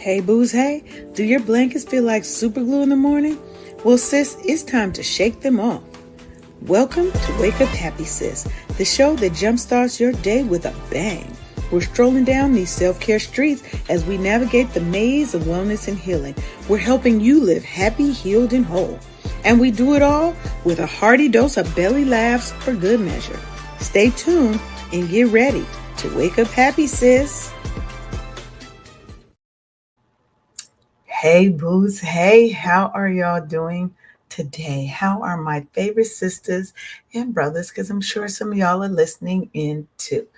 Hey, booze, hey. Do your blankets feel like super glue in the morning? Well, sis, it's time to shake them off. Welcome to Wake Up Happy Sis, the show that jumpstarts your day with a bang. We're strolling down these self-care streets as we navigate the maze of wellness and healing. We're helping you live happy, healed, and whole. And we do it all with a hearty dose of belly laughs for good measure. Stay tuned and get ready to wake up happy, sis. Hey, booze. Hey, how are y'all doing today? How are my favorite sisters and brothers? Because I'm sure some of y'all are listening in too.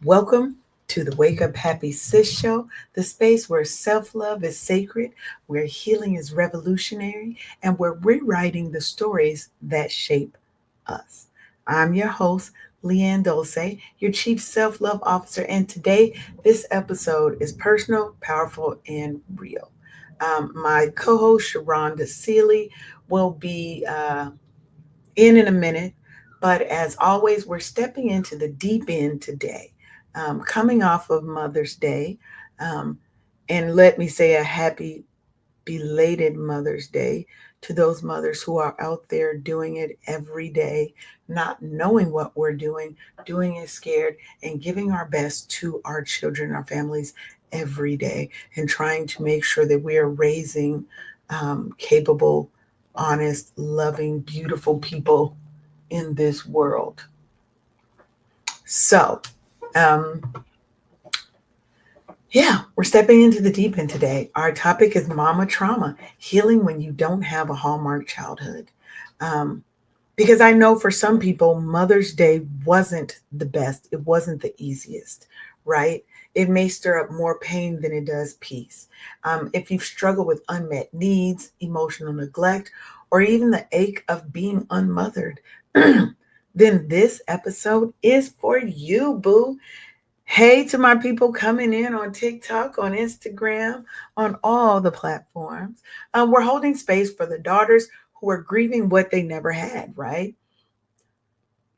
Welcome to the Wake Up Happy Sis Show, the space where self-love is sacred, where healing is revolutionary, and where we're writing the stories that shape us. I'm your host, Leanne Dulce, your Chief Self-Love Officer, and today this episode is personal, powerful, and real. My co-host Sharonda Seeley will be in a minute, but as always, we're stepping into the deep end today, coming off of Mother's Day, and let me say a happy belated Mother's Day to those mothers who are out there doing it every day, not knowing what we're doing it scared, and giving our best to our children, our families every day, and trying to make sure that we are raising capable, honest, loving, beautiful people in this world. So, yeah, we're stepping into the deep end today. Our topic is mama trauma, healing when you don't have a Hallmark childhood. Because I know for some people, Mother's Day wasn't the best. It wasn't the easiest, right? It may stir up more pain than it does peace. If you've struggled with unmet needs, emotional neglect, or even the ache of being unmothered, then this episode is for you, boo. Hey to my people coming in on TikTok, on Instagram, on all the platforms. We're holding space for the daughters who are grieving what they never had, right?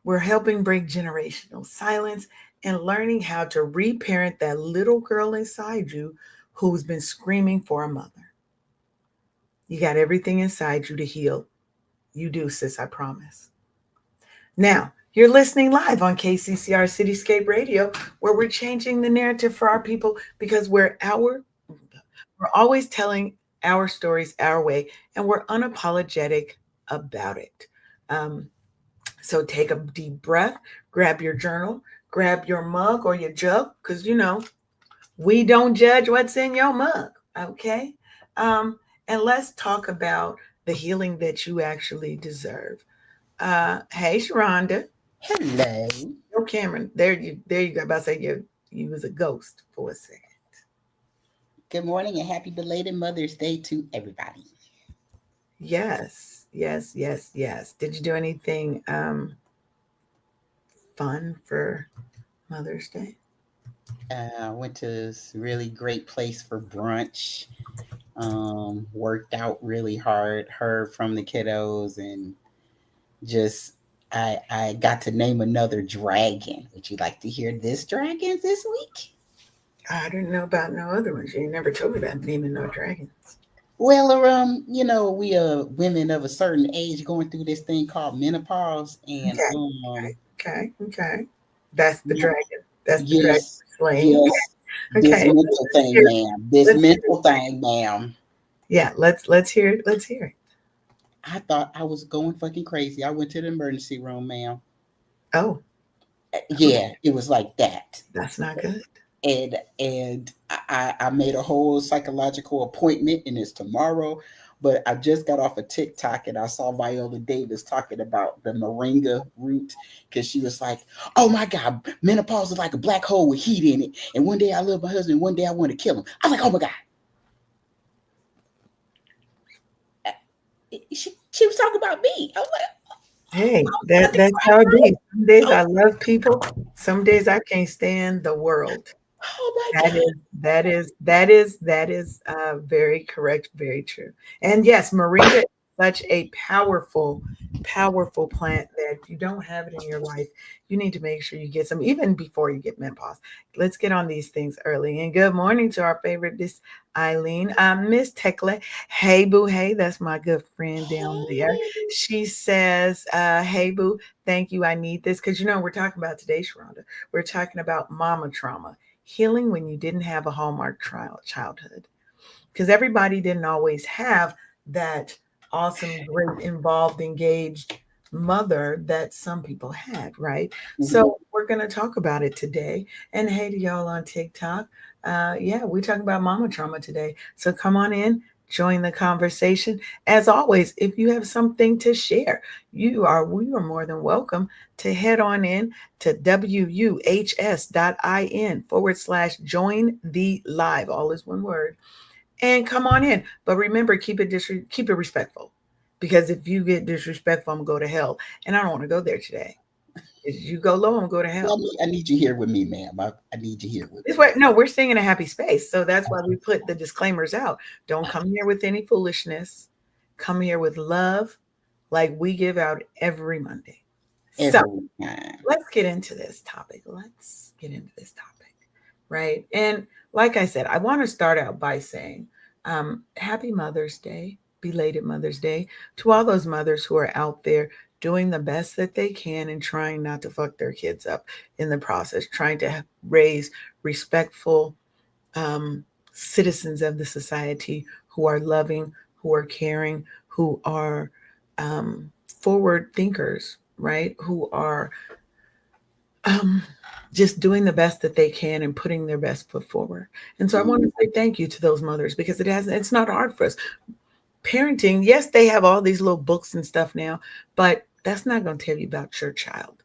We're helping break generational silence and learning how to reparent that little girl inside you who's been screaming for a mother. You got everything inside you to heal. You do, sis, I promise. Now, you're listening live on KCCR Cityscape Radio, where we're changing the narrative for our people because we're always telling our stories our way, and we're unapologetic about it. So take a deep breath, grab your journal, grab your mug or your jug, because we don't judge what's in your mug, okay? And let's talk about the healing that you actually deserve. Hey, Sharonda. Hello. No, Cameron. There you go. About to say you was a ghost for a second. Good morning and happy belated Mother's Day to everybody. Yes, yes, yes, yes. Did you do anything fun for Mother's Day? I went to this really great place for brunch. Worked out really hard, heard from the kiddos, and just I got to name another dragon. Would you like to hear this dragon this week? I didn't know about no other ones. You never told me about naming no dragons. Well, we women of a certain age going through this thing called menopause, and Okay. That's the yeah, dragon. That's the dragon yes, slaying. yes, this Okay. mental thing, ma'am. This mental thing, ma'am. Yeah, let's hear it. Let's hear it. I thought I was going fucking crazy. I went to the emergency room, ma'am. Oh, Yeah, it was like that. that's not good. And I made a whole psychological appointment, and it's tomorrow. But I just got off of TikTok and I saw Viola Davis talking about the moringa root because she was like, "Oh my God, menopause is like a black hole with heat in it. And one day I love my husband, one day I want to kill him." I was like, "Oh my God." She was talking about me. I was like, Hey, that's how it be. Some days I love people. Some days I can't stand the world. "Oh my That God." is very correct, very true. And yes, moringa is such a powerful, powerful plant that if you don't have it in your life, you need to make sure you get some even before you get menopause. Let's get on these things early. And good morning to our favorite, this Eileen, Miss Tekla. Hey, boo. Hey, that's my good friend down there. She says, hey, boo, thank you. I need this. Because, we're talking about today, Sharonda. We're talking about mama trauma, healing when you didn't have a Hallmark childhood, because everybody didn't always have that awesome, great, involved, engaged mother that some people had, right? Mhm. So we're going to talk about it today. And hey to y'all on TikTok. Yeah, we're talking about mama trauma today. So come on in, join the conversation. As always, if you have something to share, we are more than welcome to head on in to wuhs.in/join the live. All is one word, and come on in. But remember, keep it respectful, because if you get disrespectful, I'm gonna go to hell, and I don't want to go there today. If you go low, I'm gonna go to Well, hell. I need you here with me, ma'am. I need you here with This me. way, no, we're staying in a happy space, so that's why we put the disclaimers out. Don't come here with any foolishness. Come here with love, like we give out every Monday. So Every time. let's get into this topic. Right? And like I said, I want to start out by saying Happy Mother's Day, belated Mother's Day, to all those mothers who are out there doing the best that they can and trying not to fuck their kids up in the process, trying to raise respectful um, citizens of the society who are loving, who are caring, who are um, forward thinkers, right? Who are um, just doing the best that they can and putting their best foot forward. And so I want Mhm. to say thank you to those mothers, because it's not hard for us. Parenting, yes, they have all these little books and stuff now, but that's not going to tell you about your child,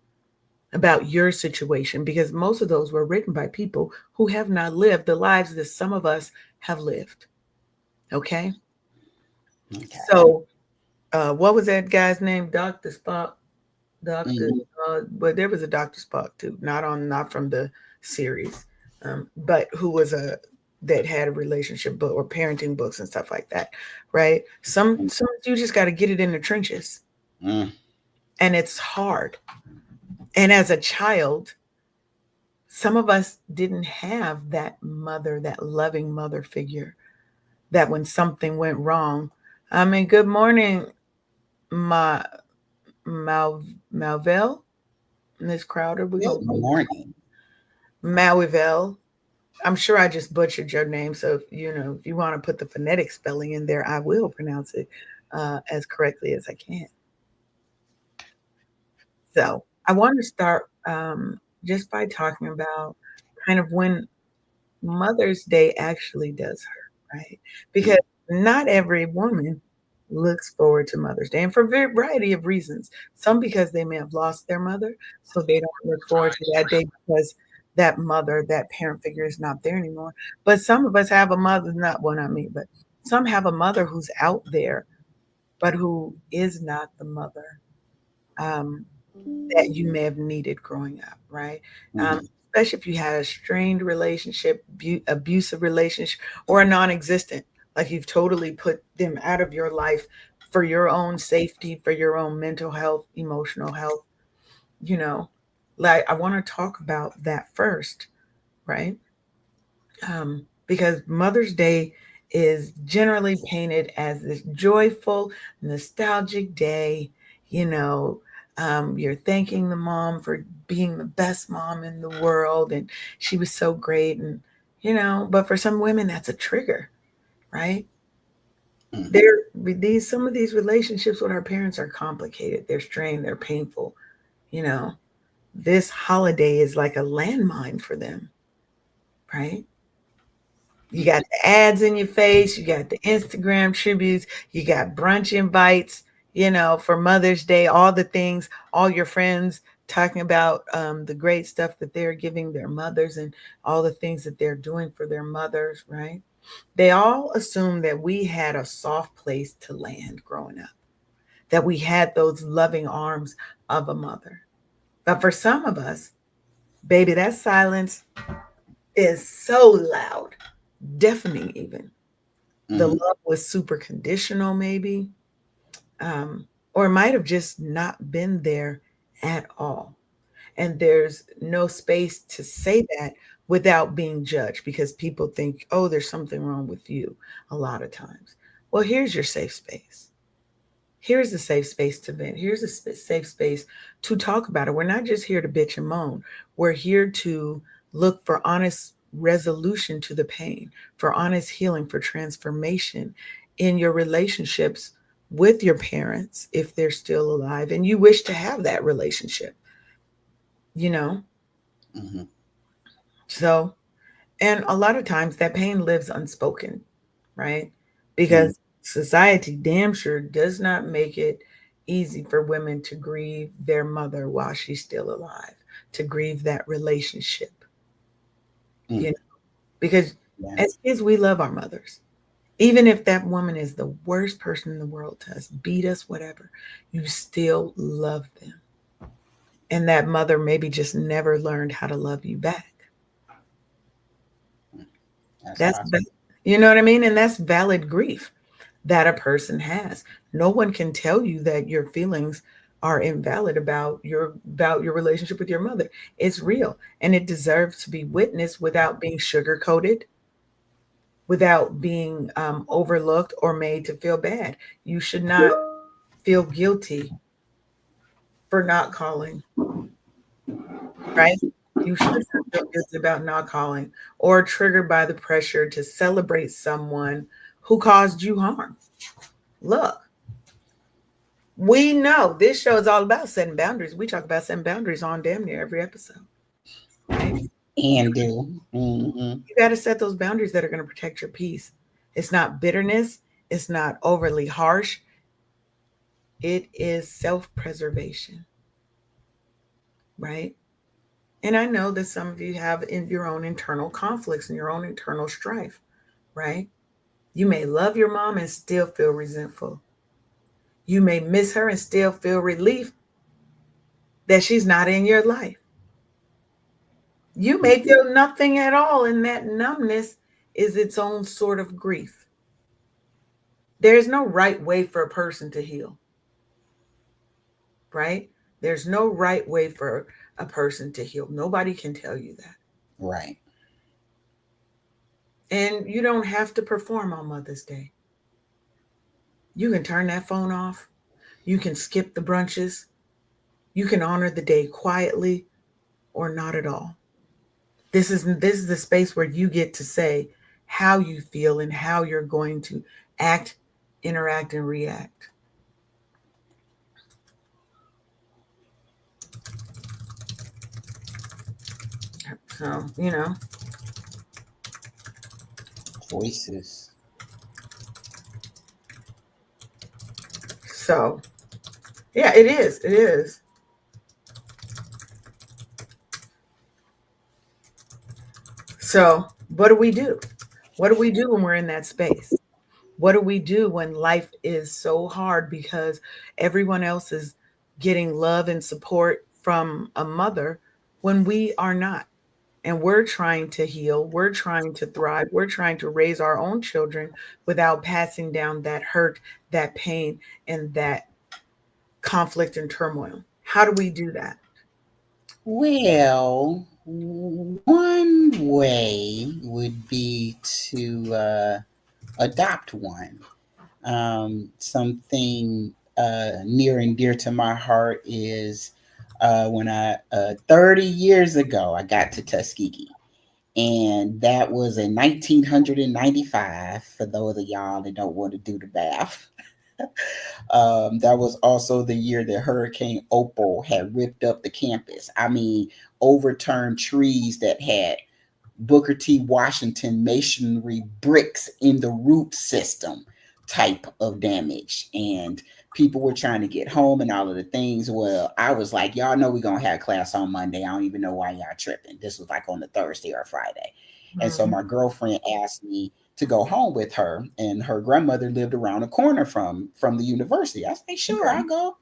about your situation, because most of those were written by people who have not lived the lives that some of us have lived. Okay. Okay. So, what was that guy's name? Dr. Spock. Doctor, Mhm. but there was a Doctor Spock too, not from the series, but who was a that had a relationship book or parenting books and stuff like that, right? Some you just got to get it in the trenches, Mm. and it's hard. And as a child, some of us didn't have that mother, that loving mother figure, that when something went wrong. I mean, good morning, Ma Mal Malvell, Miss Crowder. We're gonna Good go morning. Mawivel. I'm sure I just butchered your name, so if you want to put the phonetic spelling in there, I will pronounce it as correctly as I can. So I want to start just by talking about kind of when Mother's Day actually does hurt, right? Because Mm. not every woman looks forward to Mother's Day, and for a variety of reasons. Some because they may have lost their mother, so they don't look forward to that day because that mother, that parent figure is not there anymore. But some of us have a mother, not one, not me, but some have a mother who's out there, but who is not the mother um, that you may have needed growing up, right? Um, Mhm. Especially if you had a strained relationship, abusive relationship, or a non-existent, like you've totally put them out of your life for your own safety, for your own mental health, emotional health. You know, like I want to talk about that first, right? Because Mother's Day is generally painted as this joyful, nostalgic day. You know, you're thanking the mom for being the best mom in the world, and she was so great. And but for some women, that's a trigger, right? Mhm. There, these some of these relationships with our parents are complicated. They're strained. They're painful. You know, this holiday is like a landmine for them, right? You got the ads in your face, you got the Instagram tributes, you got brunch invites, for Mother's Day, all the things, all your friends talking about the great stuff that they're giving their mothers and all the things that they're doing for their mothers, right? They all assume that we had a soft place to land growing up, that we had those loving arms of a mother. But for some of us, baby, that silence is so loud, deafening even. The Mhm. love was super conditional, maybe. or it might have just not been there at all. And there's no space to say that without being judged because people think, oh, there's something wrong with you a lot of times. Well, here's your safe space. Here's a safe space to vent. Here's a safe space to talk about it. We're not just here to bitch and moan. We're here to look for honest resolution to the pain, for honest healing, for transformation in your relationships with your parents if they're still alive and you wish to have that relationship, you know? Mm-hmm. So, and a lot of times that pain lives unspoken, right? Mm-hmm. Because society damn sure does not make it easy for women to grieve their mother while she's still alive, to grieve that relationship, you know, because Yeah. as kids, we love our mothers. Even if that woman is the worst person in the world to us, beat us, whatever, you still love them. And that mother maybe just never learned how to love you back. That's That's, awesome. you know what I mean? And that's valid grief that a person has. No one can tell you that your feelings are invalid about your relationship with your mother. It's real and it deserves to be witnessed without being sugar coated, without being overlooked or made to feel bad. You should not feel guilty for not calling, right? You should not feel guilty about not calling or triggered by the pressure to celebrate someone who caused you harm. Look, we know this show is all about setting boundaries. We talk about setting boundaries on damn near every episode, right? And do. Mm-hmm. You got to set those boundaries that are going to protect your peace. It's not bitterness, it's not overly harsh, it is self preservation, right? And I know that some of you have in your own internal conflicts and your own internal strife, right? You may love your mom and still feel resentful. You may miss her and still feel relief that she's not in your life. You may feel nothing at all, and that numbness is its own sort of grief. There's no right way for a person to heal, right? There's no right way for a person to heal. Nobody can tell you that. Right. And you don't have to perform on Mother's Day. You can turn that phone off. You can skip the brunches. You can honor the day quietly or not at all. This is the space where you get to say how you feel and how you're going to act, interact, and react. So, Voices. so yeah, it is. It is. So, what do we do? What do we do when we're in that space? What do we do when life is so hard because everyone else is getting love and support from a mother when we are not? And we're trying to heal, we're trying to thrive, we're trying to raise our own children without passing down that hurt, that pain, and that conflict and turmoil. How do we do that? Well, one way would be to adopt one. Something near and dear to my heart is when 30 years ago, I got to Tuskegee. And that was in 1995, for those of y'all that don't want to do the math. That was also the year that Hurricane Opal had ripped up the campus. I mean, overturned trees that had Booker T. Washington masonry bricks in the root system type of damage. And people were trying to get home and all of the things. Well, I was like, y'all know we're going to have class on Monday. I don't even know why y'all tripping. This was like on the Thursday or Friday. And so Mhm. my girlfriend asked me to go home with her, and her grandmother lived around the corner from the university. I said, sure, Okay. I'll go.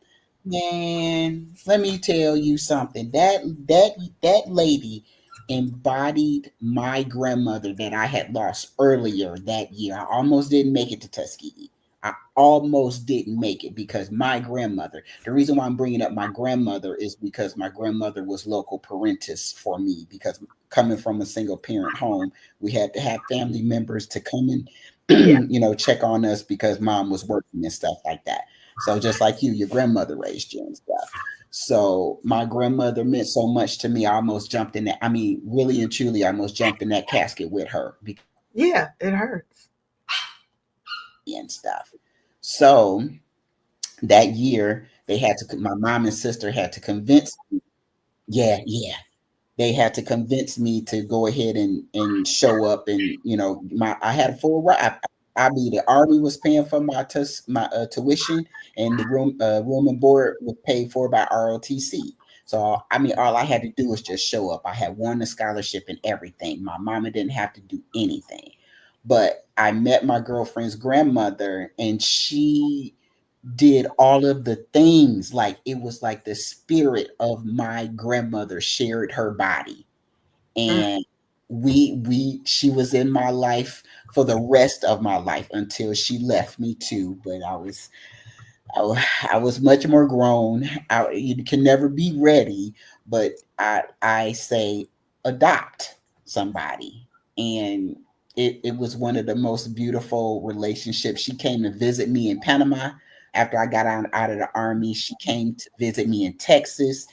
Man, let me tell you something. That lady embodied my grandmother that I had lost earlier that year. I almost didn't make it to Tuskegee. I almost didn't make it because my grandmother, the reason why I'm bringing up my grandmother is because my grandmother was local parentis for me, because coming from a single parent home, we had to have family members to come and, Yeah. check on us because mom was working and stuff like that. So just like you, your grandmother raised you and stuff. So my grandmother meant so much to me. I almost jumped in that. I mean, really and truly, I almost jumped in that casket with her because Yeah, it hurts. and stuff. So that year they had to, my mom and sister had to convince, yeah, yeah, they had to convince me to go ahead and show up, and my I had a full ride. I mean, the army was paying for my tuition, and the room and board was paid for by ROTC. So I mean, all I had to do was just show up. I had won the scholarship and everything. My mama didn't have to do anything. But I met my girlfriend's grandmother, and she did all of the things. Like, it was like the spirit of my grandmother shared her body, Mm. and we she was in my life for the rest of my life until she left me too. But I was much more grown. You can never be ready, but I say adopt somebody, and it was one of the most beautiful relationships. She came to visit me in Panama after I got out of the army. She came to visit me in Texas.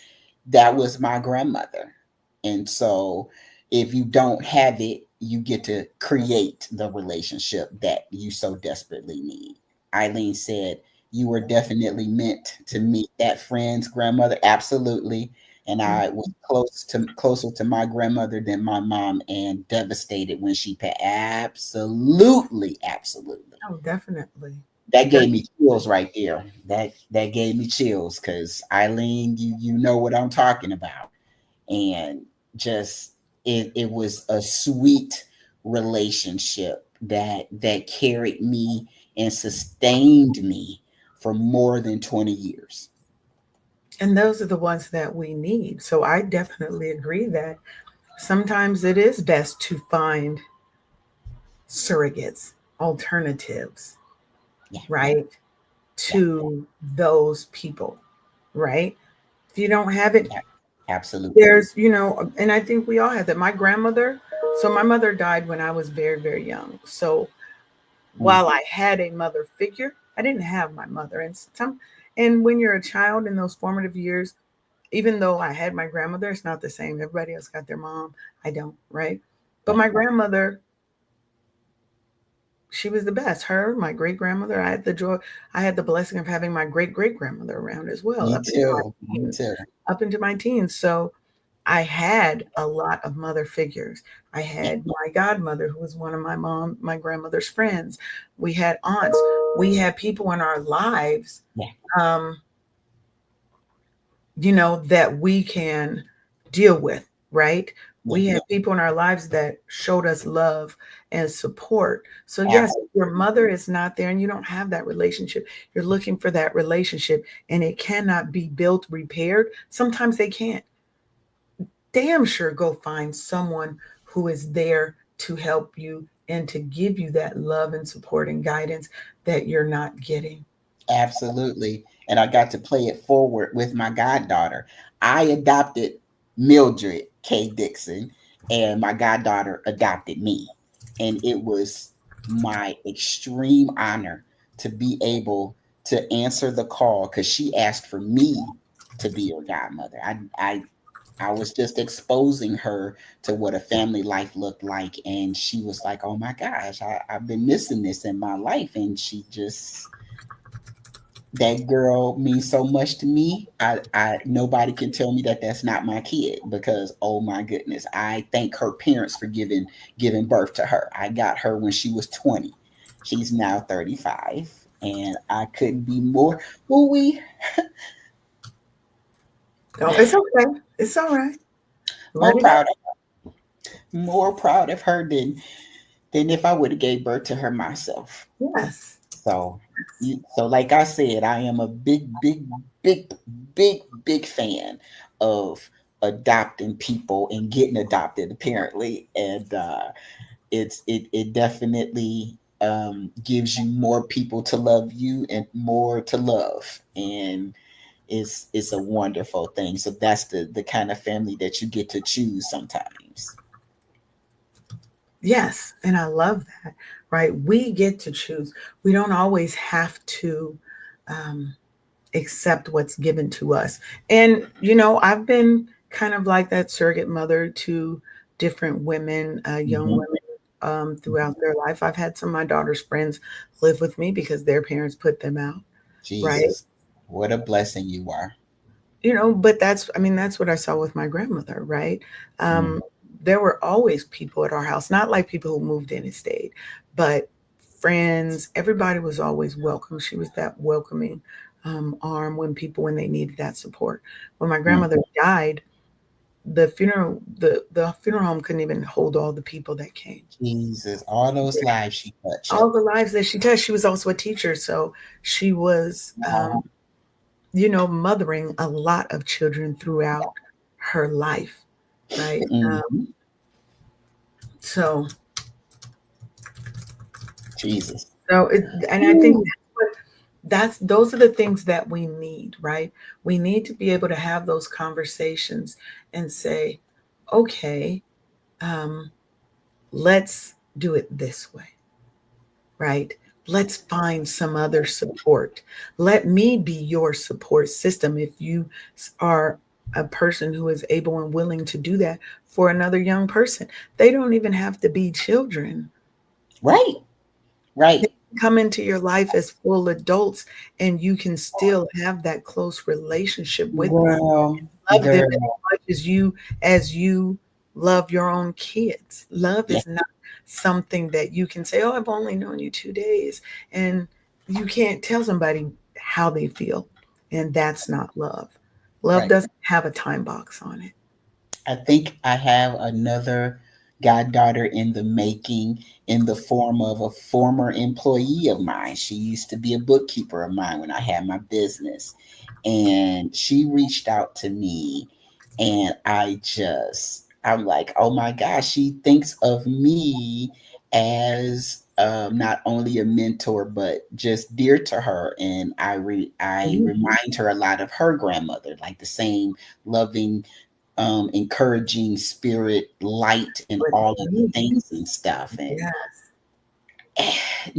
That was my grandmother, and so if you don't have it, you get to create the relationship that you so desperately need. Eileen said you were definitely meant to meet that friend's grandmother. Absolutely. And Mm. I was closer to my grandmother than my mom, and devastated when she passed. Absolutely, absolutely. Oh, definitely. That gave me chills Definitely. right there. That gave me chills because Eileen, you know what I'm talking about. And just it was a sweet relationship that carried me and sustained me for more than 20 years. And those are the ones that we need. So I definitely agree that sometimes it is best to find surrogates, alternatives, Yeah, yeah, right, yeah, to those people, right? If you don't have it, yeah, absolutely. there's, and I think we all have that. My grandmother, so my mother died when I was very, very young. So Mm, while I had a mother figure, I didn't have my mother. And when you're a child in those formative years, even though I had my grandmother, it's not the same. Everybody else got their mom. I don't, right? But right. my grandmother, she was the best. Her, my great grandmother, I had the blessing of having my great great grandmother around as well, Me up into too. my Me teens, too. up into my teens. So I had a lot of mother figures. I Yeah, had my godmother, who was one of my grandmother's friends. We had aunts. We had people in our lives, yeah, um, that we can deal with, right? yeah. We had people in our lives that showed us love and support. So, yes, if your Absolutely. mother is not there and you don't have that relationship, you're looking for that relationship and it cannot be built, repaired. Sometimes they can't. Damn sure go find someone who is there to help you and to give you that love and support and guidance that you're not getting. Absolutely. And I got to play it forward with my goddaughter. I adopted Mildred K. Dixon, and my goddaughter adopted me. And it was my extreme honor to be able to answer the call because she asked for me to be her godmother. I was just exposing her to what a family life looked like. And she was like, oh my gosh, I've been missing this in my life. And she just, that girl means so much to me. I nobody can tell me that that's not my kid because oh my goodness, I thank her parents for giving birth to her. I got her when she was 20. She's now 35, and I couldn't be more. Well, we No, it's okay. It's all right. Let more it proud, more proud of her than if I would have gave birth to her myself. out. Yes. So, so like I said, I am a big, big fan of adopting people and getting adopted, apparently, and it definitely gives you more people to love you and more to love, and it's a wonderful thing. So that's the kind of family that you get to choose sometimes. Yes, and I love that, right? We get to choose. We don't always have to um, accept what's given to us. And, I've been kind of like that surrogate mother to different women, young Hmm. women throughout their life. I've had some of my daughter's friends live with me because their parents put them out, right? Jesus, what a blessing you are. But that's what I saw with my grandmother, right? Mm. Um, there were always people at our house, not like people who moved in and stayed, but friends. Everybody was always welcome. She was that welcoming arm when they needed that support. When my Mm. grandmother died, the funeral home couldn't even hold all the people that came. Jesus, all those lives she touched. All the lives that she touched. She was also a teacher, so she was mothering a lot of children throughout her life, right? Hmm. So, Jesus. and I think Ooh. that's those are the things that we need, right? We need to be able to have those conversations and say, okay, um, let's do it this way, right? Let's find some other support. Let me be your support system if you are a person who is able and willing to do that for another young person. They don't even have to be children. Right, They right. can come into your life as full adults and you can still have that close relationship with them. Girl, Love them as girl. much as you love your own kids. Love Yeah, is not something that you can say, "Oh, I've only known you 2 days," and you can't tell somebody how they feel, and that's not love. Love right. doesn't have a time box on it. I think I have another goddaughter in the making in the form of a former employee of mine. She used to be a bookkeeper of mine when I had my business. And she reached out to me, and I'm like, oh my gosh, she thinks of me as not only a mentor, but just dear to her. And I Mhm. remind her a lot of her grandmother, like the same loving, encouraging spirit, light, and But all of the me, things and stuff. And yeah,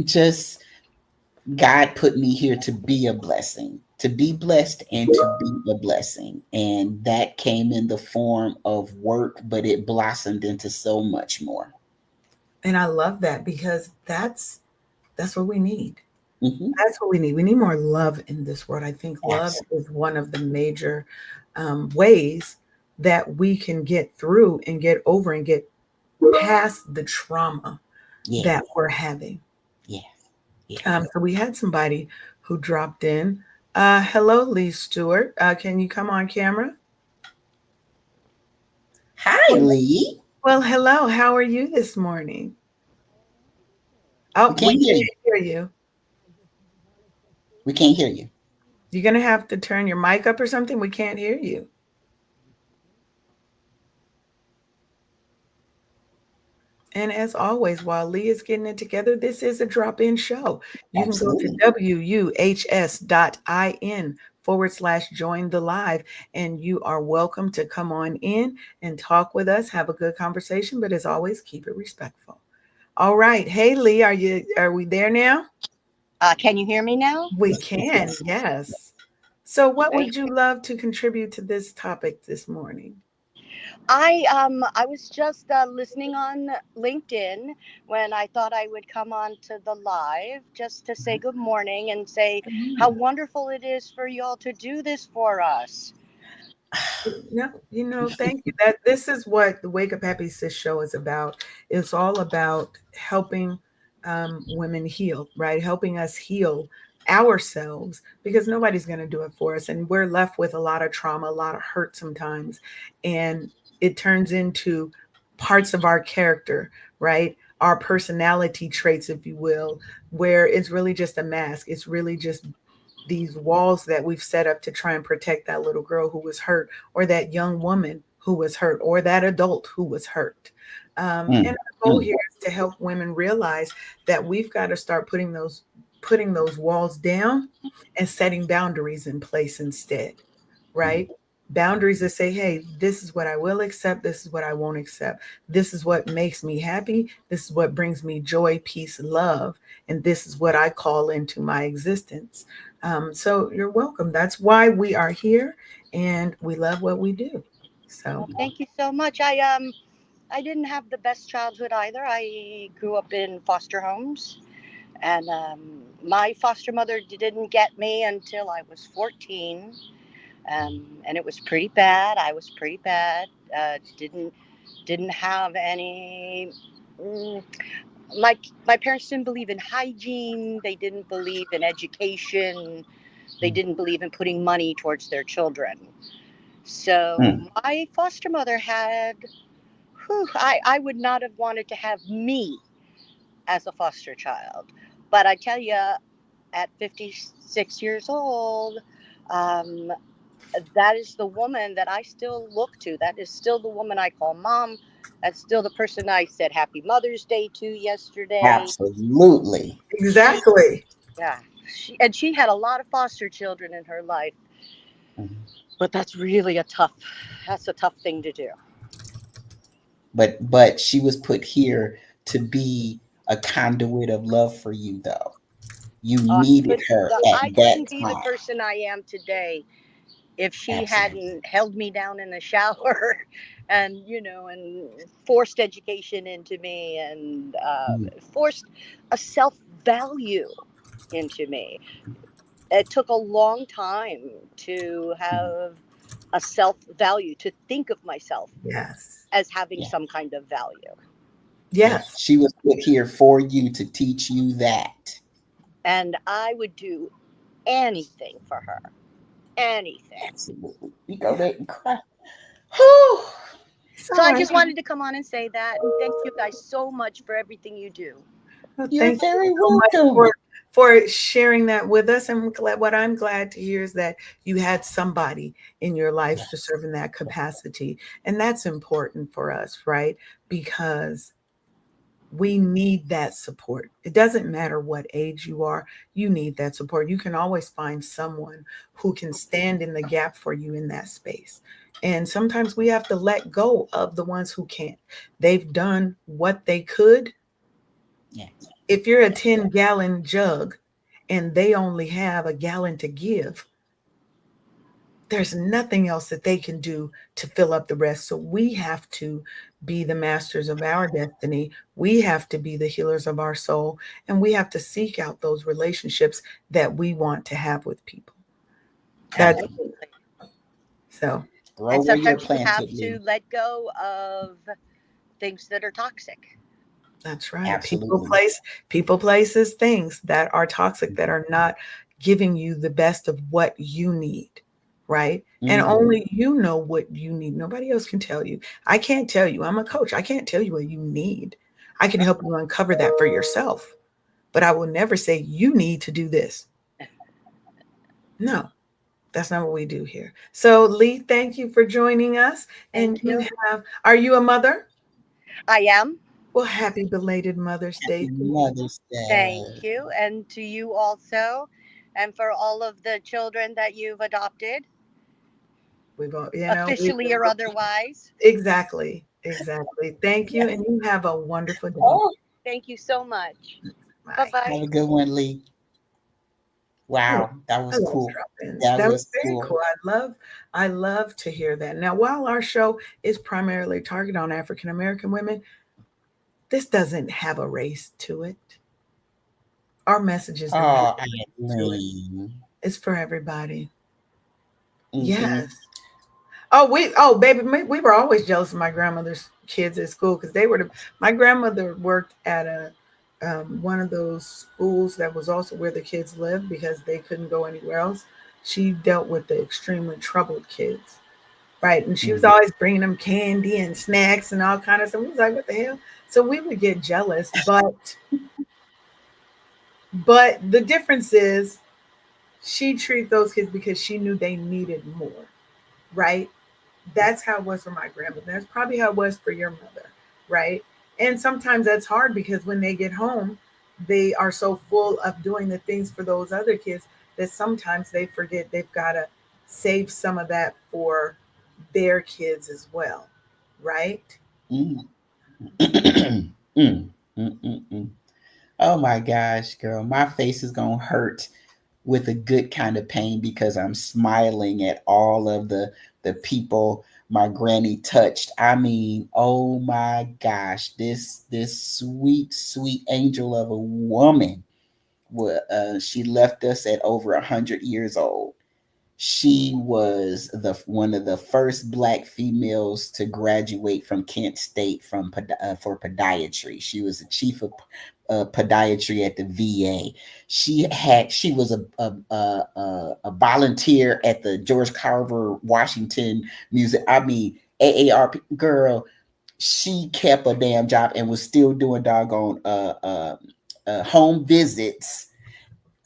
just God put me here to be a blessing, to be blessed and to be a blessing. And that came in the form of work, but it blossomed into so much more. and I love that because that's what we need. Hmm. That's what we need. We need more love in this world. I think love Absolutely. is one of the major ways that we can get through and get over and get past the trauma Yeah, that we're having. yeah, yeah. So we had somebody who dropped in. Hello, Lee Stewart. Can you come on camera? Hi, Well, Lee. well, hello. How are you this morning? We Oh, we can't hear you. can't hear you. We can't hear you. You're gonna have to turn your mic up or something. We can't hear you. And as always, while Lee is getting it together, this is a drop in show. You can go to Absolutely. wuhs.in/join the live, and you are welcome to come on in and talk with us, have a good conversation, but as always, keep it respectful. All right. Hey, Lee, are we there now? Can you hear me now? We can, Yes. yes. So, what Great. would you love to contribute to this topic this morning? I was just listening on LinkedIn when I thought I would come on to the live just to say good morning and say how wonderful it is for y'all to do this for us. No, thank you. That this is what the Wake Up Happy Sis show is about. It's all about helping women heal, right? Helping us heal ourselves because nobody's going to do it for us, and we're left with a lot of trauma, a lot of hurt sometimes, and it turns into parts of our character, right? Our personality traits, if you will, where it's really just a mask. It's really just these walls that we've set up to try and protect that little girl who was hurt, or that young woman who was hurt, or that adult who was hurt. And Mm, our goal mm, here is to help women realize that we've got to start putting those walls down and setting boundaries in place instead, mm, right? Boundaries that say, hey, this is what I will accept, this is what I won't accept. This is what makes me happy, this is what brings me joy, peace, love, and this is what I call into my existence. So you're welcome. That's why we are here, and we love what we do. So Well, thank you so much. I didn't have the best childhood either. I grew up in foster homes, and my foster mother didn't get me until I was 14, and it was pretty bad. I was pretty bad. Didn't have any. mm, my parents didn't believe in hygiene. They didn't believe in education. They didn't believe in putting money towards their children. So mm. my foster mother had. Whew, I would not have wanted to have me as a foster child. But I tell you, at 56 years old, um, that is the woman that I still look to. That is still the woman I call mom. That's still the person I said Happy Mother's Day to yesterday. Absolutely. She, exactly. yeah, she had a lot of foster children in her life, Mhm. but that's a tough thing to do. But she was put here to be a conduit of love for you, though. You needed her at I that couldn't be the time. person I am today if she Absolutely. hadn't held me down in the shower and and forced education into me and Mm, forced a self-value into me. It took a long time to mm. have a self-value, to think of myself Yes. as having Yeah, some kind of value. yeah. Yes. She was put here for you to teach you that. And I would do anything for her, anything. Absolutely. You go Yeah. there and cry. Whew. It's So all I right. just wanted to come on and say that, and thank you guys so much for everything you do. Well, You're thank you very so much for welcome. sharing that with us. And what I'm glad to hear is that you had somebody in your life to Yes. serve in that capacity. And that's important for us, right? Because we need that support. It doesn't matter what age you are, you need that support. You can always find someone who can stand in the gap for you in that space. And sometimes we have to let go of the ones who can't. They've done what they could. Yeah. If you're a Yeah. 10-gallon jug and they only have a gallon to give, there's nothing else that they can do to fill up the rest. So we have to be the masters of our destiny. We have to be the healers of our soul. And we have to seek out those relationships that we want to have with people. That's Mm. Absolutely. so Grow And where you're sometimes you have planted, to Lee. let go of things that are toxic. that's right. Absolutely. People, places, things that are toxic, that are not giving you the best of what you need, right? And Hmm. only you know what you need. Nobody else can tell you. I can't tell you. I'm a coach. I can't tell you what you need. I can help you uncover that for yourself, but I will never say you need to do this. No, that's not what we do here. So, Lee, thank you for joining us. And Thank you. are you a mother? I am. Well, happy belated Mother's Day Happy to you. Mother's Thank Day. you. And to you also. And for all of the children that you've adopted, We've all, we've officially been or otherwise. exactly, exactly. Thank you, Yes. and you have a wonderful day. Oh, Thank you so much. Bye Bye. bye. have a good one, Lee. I love, Wow, that I was love cool. drop-ins. That That was was very cool. cool. I love to hear that. Now, while our show is primarily targeted on African American women, this doesn't have a race to it. Our messages don't have Oh, a Aunt race to it. Lee. It's for everybody. Mm-hmm. Yes. Oh baby, we were always jealous of my grandmother's kids at school because my grandmother worked at a one of those schools that was also where the kids lived because they couldn't go anywhere else. She dealt with the extremely troubled kids, right? And she was Mm-hmm. always bringing them candy and snacks and all kind of stuff. We was like, what the hell? So we would get jealous, but the difference is she treated those kids because she knew they needed more, right? That's how it was for my grandmother. That's probably how it was for your mother. right? And sometimes that's hard because when they get home, they are so full of doing the things for those other kids that sometimes they forget they've got to save some of that for their kids as well, right? Mm. mm, mm, mm. Oh my gosh, girl, my face is gonna hurt with a good kind of pain because I'm smiling at all of the people my granny touched. I mean, oh my gosh, this sweet angel of a woman. She left us at over 100 years old. She was the one of the first Black females to graduate from Kent State for podiatry. She was the chief of podiatry at the VA. She was a volunteer at the George Carver Washington Museum. I mean, AARP girl. She kept a damn job and was still doing doggone home visits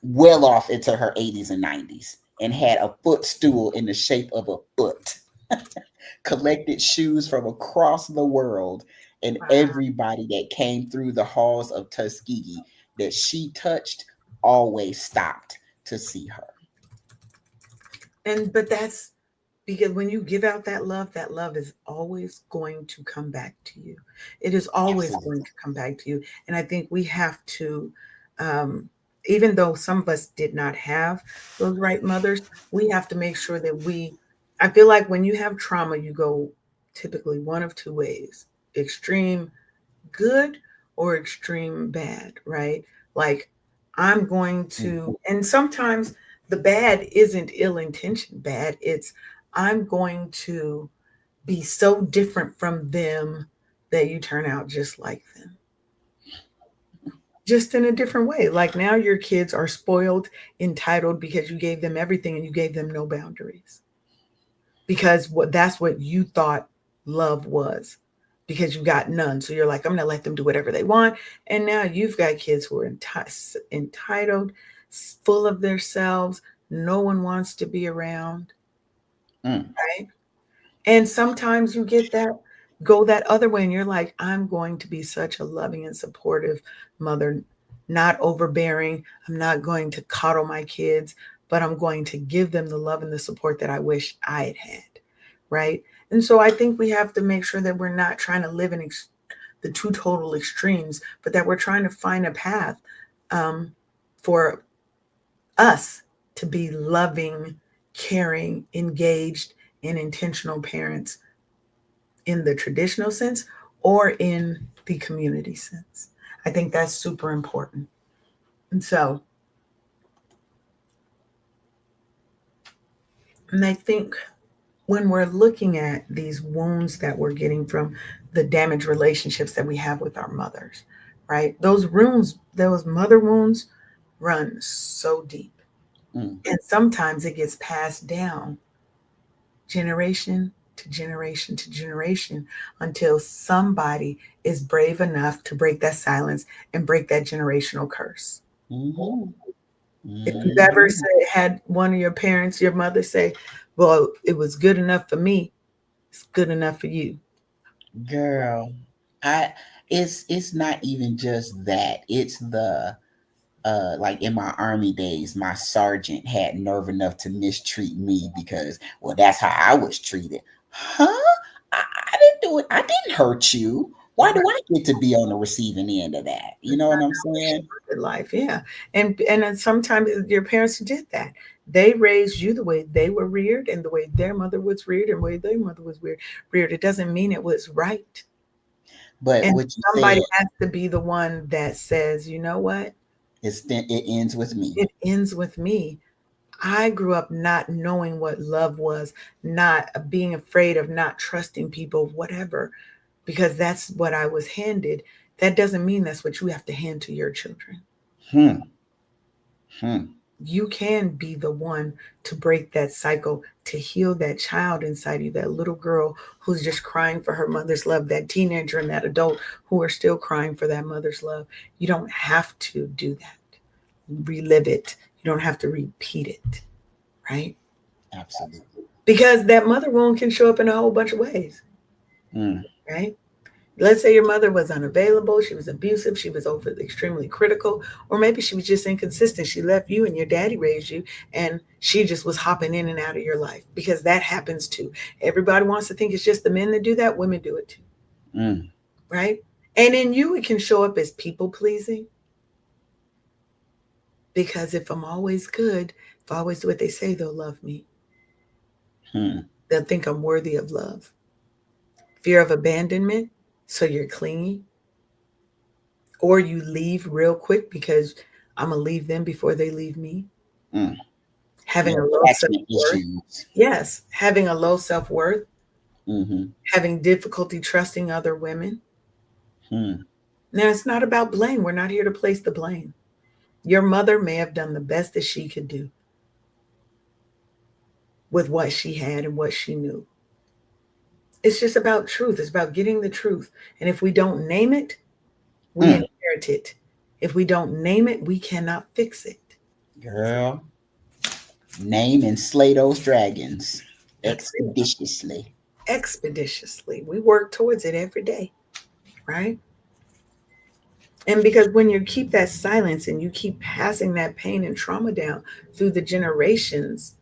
well off into her 80s and 90s, and had a footstool in the shape of a foot, collected shoes from across the world, and Wow. everybody that came through the halls of Tuskegee that she touched always stopped to see her. And but that's because when you give out that love is always going to come back to you. It is always Absolutely. going to come back to you. And I think we have to, um, even though some of us did not have those right mothers, we have to make sure that I feel like when you have trauma, you go typically one of two ways: extreme good or extreme bad, right? Like, I'm going Mm. to, and sometimes the bad isn't ill intentioned bad, it's I'm going to be so different from them that you turn out just like them, just in a different way. Like now your kids are spoiled, entitled because you gave them everything and you gave them no boundaries because that's what you thought love was, because you got none. So you're like, I'm going to let them do whatever they want. And now you've got kids who are entitled, full of themselves. No one wants to be around, Mm. right? And sometimes you get that, go that other way, and you're like, I'm going to be such a loving and supportive mother, not overbearing. I'm not going to coddle my kids, but I'm going to give them the love and the support that I wish I had had, right? And so I think we have to make sure that we're not trying to live in the two total extremes, but that we're trying to find a path, um, for us to be loving, caring, engaged, and intentional parents in the traditional sense or in the community sense. I think that's super important. And so, and I think when we're looking at these wounds that we're getting from the damaged relationships that we have with our mothers, right? Those wounds, those mother wounds run so deep. Mm. And sometimes it gets passed down generation to generation to generation until somebody is brave enough to break that silence and break that generational curse. Mm-hmm. If you've ever Mm-hmm. had one of your parents, your mother say, well, it was good enough for me, it's good enough for you. Girl, I it's not even just that. It's the like in my army days, my sergeant had nerve enough to mistreat me because, well, that's how I was treated. Huh? I didn't do it. I didn't hurt you. Why do Right. I get to be on the receiving end of that? You That's know not what I'm how we saying? should look at life. Yeah. And then sometimes your parents did that. They raised you the way they were reared and the way their mother was reared and the way their mother was reared. It doesn't mean it was right. But And what you said somebody has to be the one that says, you know what? is it ends with me. It ends with me. I grew up not knowing what love was, not being afraid of not trusting people, whatever, because that's what I was handed. That doesn't mean that's what you have to hand to your children. Hmm. Hmm. You can be the one to break that cycle, to heal that child inside you, that little girl who's just crying for her mother's love, that teenager and that adult who are still crying for that mother's love. You don't have to do that, relive it. You don't have to repeat it, right? Absolutely. Because that mother wound can show up in a whole bunch of ways, Mm. right? Let's say your mother was unavailable, she was abusive, she was over extremely critical, or maybe she was just inconsistent. She left you and your daddy raised you, and she just was hopping in and out of your life, because that happens too. Everybody wants to think it's just the men that do that, women do it too, Mm. right? And in you, it can show up as people pleasing, because if I'm always good, if I always do what they say, they'll love me. Hmm. They'll think I'm worthy of love. Fear of abandonment, so you're clingy, or you leave real quick because I'm gonna leave them before they leave me. Mm. Having Yeah, a low self attachment worth. issues. Yes, having a low self worth, Mm-hmm. having difficulty trusting other women. Hmm. Now, it's not about blame. We're not here to place the blame. Your mother may have done the best that she could do with what she had and what she knew. It's just about truth. It's about getting the truth. And if we don't name it, we Mm. inherit it. If we don't name it, we cannot fix it. Girl, name and slay those dragons That's it. expeditiously. Expeditiously. We work towards it every day, right? And because when you keep that silence and you keep passing that pain and trauma down through the generations,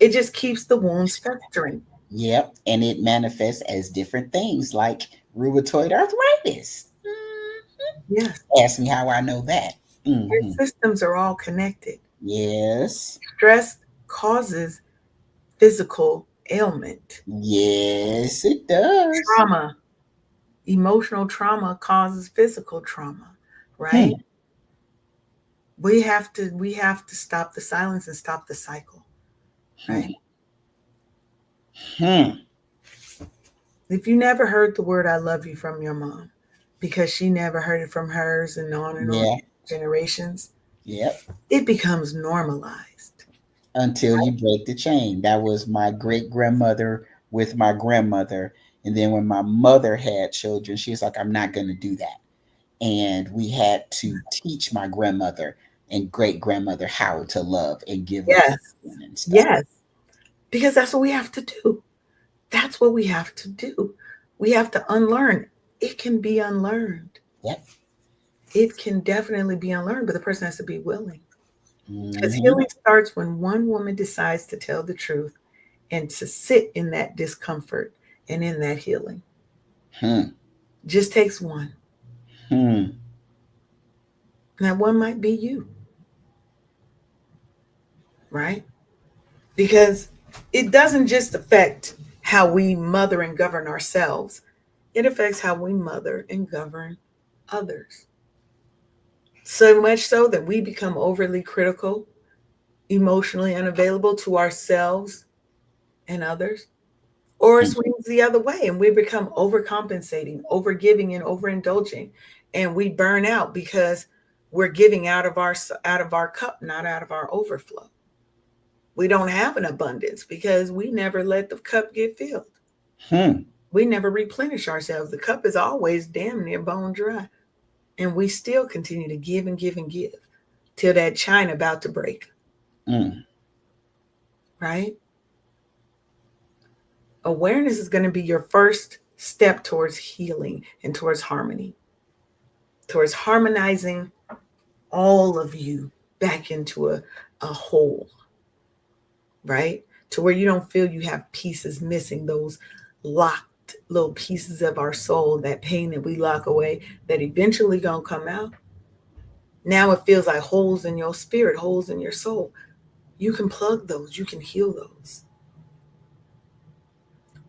it just keeps the wounds festering. Yep, and it manifests as different things like rheumatoid arthritis. Yes. Ask me how I know that. Your Hmm. systems are all connected. Yes, Stress causes physical ailment. yes, it does. Trauma, emotional trauma causes physical trauma, right? Hmm. We have to stop the silence and stop the cycle, right? Hmm. Hmm. If you never heard the word I love you from your mom, because she never heard it from hers, and on Yeah, generations, yep. it becomes normalized. Until you break the chain. That was my great grandmother with my grandmother. And then when my mother had children, she was like, I'm not going to do that. And we had to teach my grandmother and great grandmother how to love and give Yes, affection and stuff. yes, because that's what we have to do. That's what we have to do. We have to unlearn. It can be unlearned. Yep. It can definitely be unlearned, but the person has to be willing. Because Hmm. healing starts when one woman decides to tell the truth and to sit in that discomfort and in that healing. Hmm. Just takes one. Hmm. And that one might be you, right? Because it doesn't just affect how we mother and govern ourselves, it affects how we mother and govern others. So much so that we become overly critical, emotionally unavailable to ourselves and others. Or it Hmm. swings the other way and we become overcompensating, overgiving, and overindulging. And we burn out because we're giving out of our cup, not out of our overflow. We don't have an abundance because we never let the cup get filled. Hmm. We never replenish ourselves. The cup is always damn near bone dry. And we still continue to give and give and give till that china about to break, Hmm. right? Awareness is going to be your first step towards healing and towards harmony, towards harmonizing all of you back into a whole, right? To where you don't feel you have pieces missing, those locked little pieces of our soul, that pain that we lock away that eventually gonna come out. Now it feels like holes in your spirit, holes in your soul. You can plug those, you can heal those.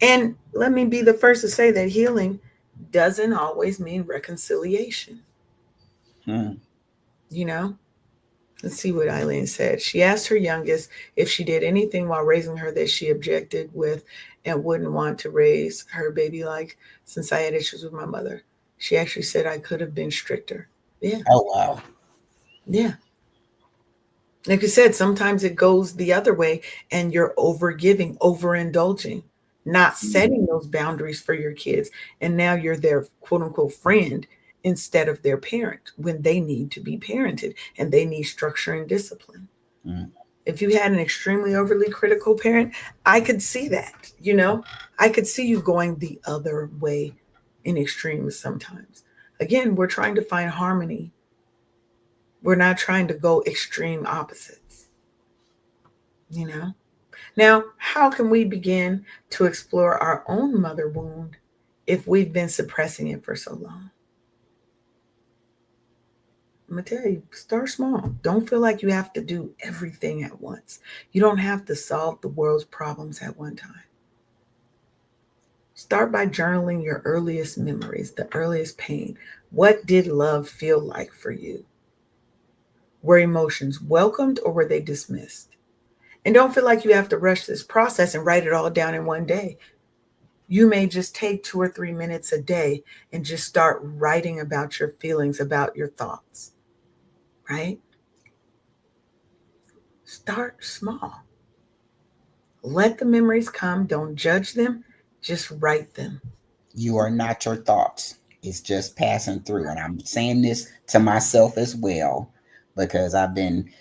And let me be the first to say that healing doesn't always mean reconciliation. Hmm. You know, let's see what Eileen said. She asked her youngest if she did anything while raising her that she objected with and wouldn't want to raise her baby like, since I had issues with my mother. She actually said I could have been stricter. Yeah, Oh, wow. yeah. Like you said, sometimes it goes the other way and you're over giving, overindulging, not setting those boundaries for your kids. And now you're their quote unquote friend instead of their parent when they need to be parented and they need structure and discipline. Hmm. If you had an extremely overly critical parent, I could see that, I could see you going the other way in extremes sometimes. Again, we're trying to find harmony. We're not trying to go extreme opposites, you know? Now, how can we begin to explore our own mother wound if we've been suppressing it for so long? I'm going to tell you, start small. Don't feel like you have to do everything at once. You don't have to solve the world's problems at one time. Start by journaling your earliest memories, the earliest pain. What did love feel like for you? Were emotions welcomed or were they dismissed? And don't feel like you have to rush this process and write it all down in one day. You may just take 2 or 3 minutes a day and just start writing about your feelings, about your thoughts, right? Start small. Let the memories come. Don't judge them. Just write them. You are not your thoughts. It's just passing through. And I'm saying this to myself as well because I've been